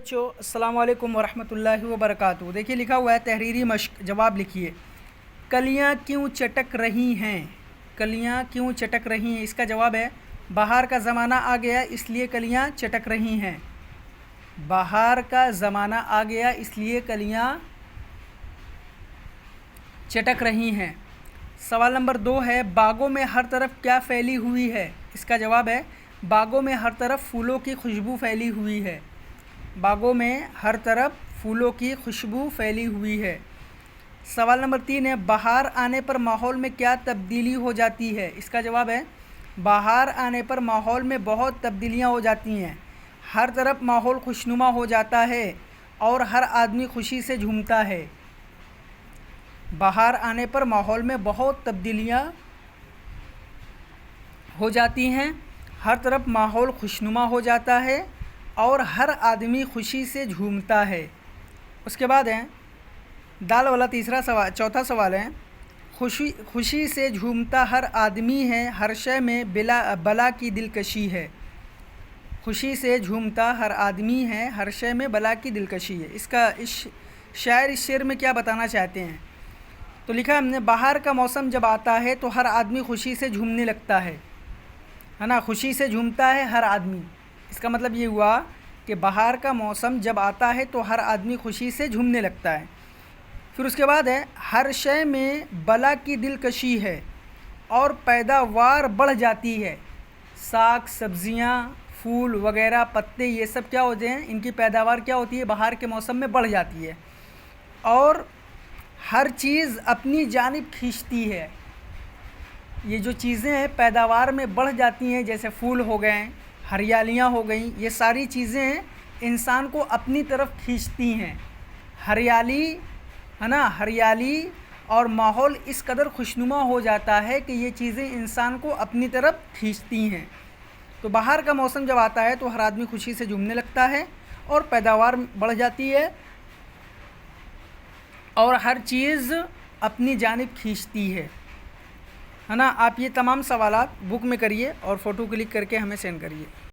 بچوں السلام علیکم ورحمۃ اللہ وبرکاتہ۔ دیکھیے لکھا ہوا ہے تحریری مشق، جواب لکھیے۔ کلیاں کیوں چٹک رہی ہیں؟ کلیاں کیوں چٹک رہی ہیں؟ اس کا جواب ہے بہار کا زمانہ آ گیا اس لیے کلیاں چٹک رہی ہیں۔ بہار کا زمانہ آ گیا اس لیے کلیاں چٹک رہی ہیں۔ سوال نمبر 2 ہے باغوں میں ہر طرف کیا پھیلی ہوئی ہے؟ اس کا جواب ہے باغوں میں ہر طرف پھولوں کی خوشبو پھیلی ہوئی ہے۔ باغوں میں ہر طرف پھولوں کی خوشبو پھیلی ہوئی ہے۔ سوال نمبر 3 ہے بہار آنے پر ماحول میں کیا تبدیلی ہو جاتی ہے؟ اس کا جواب ہے بہار آنے پر ماحول میں بہت تبدیلیاں ہو جاتی ہیں۔ ہر طرف ماحول خوشنما ہو جاتا ہے اور ہر آدمی خوشی سے جھومتا ہے۔ بہار آنے پر ماحول میں بہت تبدیلیاں ہو جاتی ہیں، ہر طرف ماحول خوشنما ہو جاتا ہے اور ہر آدمی خوشی سے جھومتا ہے۔ اس کے بعد ہے دال والا چوتھا سوال ہے خوشی سے جھومتا ہر آدمی ہے، ہر شے میں بلا کی دلکشی ہے۔ خوشی سے جھومتا ہر آدمی ہے، ہر شے میں بلا کی دلکشی ہے۔ اس شعر میں کیا بتانا چاہتے ہیں؟ تو لکھا ہم نے بہار کا موسم جب آتا ہے تو ہر آدمی خوشی سے جھومنے لگتا ہے نا، خوشی سے جھومتا ہے ہر آدمی۔ اس کا مطلب یہ ہوا کہ بہار کا موسم جب آتا ہے تو ہر آدمی خوشی سے جھومنے لگتا ہے۔ پھر اس کے بعد ہے ہر شے میں بلا کی دلکشی ہے اور پیداوار بڑھ جاتی ہے۔ ساگ سبزیاں، پھول وغیرہ، پتے، یہ سب کیا ہوتے ہیں؟ ان کی پیداوار کیا ہوتی ہے؟ بہار کے موسم میں بڑھ جاتی ہے اور ہر چیز اپنی جانب کھینچتی ہے۔ یہ جو چیزیں ہیں پیداوار میں بڑھ جاتی ہیں، جیسے پھول ہو گئے، ہریالیاں ہو گئیں، یہ ساری چیزیں انسان کو اپنی طرف کھینچتی ہیں۔ ہریالی ہے نا، ہریالی اور ماحول اس قدر خوشنما ہو جاتا ہے کہ یہ چیزیں انسان کو اپنی طرف کھینچتی ہیں۔ تو بہار کا موسم جب آتا ہے تو ہر آدمی خوشی سے جھومنے لگتا ہے اور پیداوار بڑھ جاتی ہے اور ہر چیز اپنی جانب کھینچتی ہے نا۔ آپ یہ تمام سوالات بک میں کریے اور فوٹو کلک کر کے ہمیں سینڈ کریے۔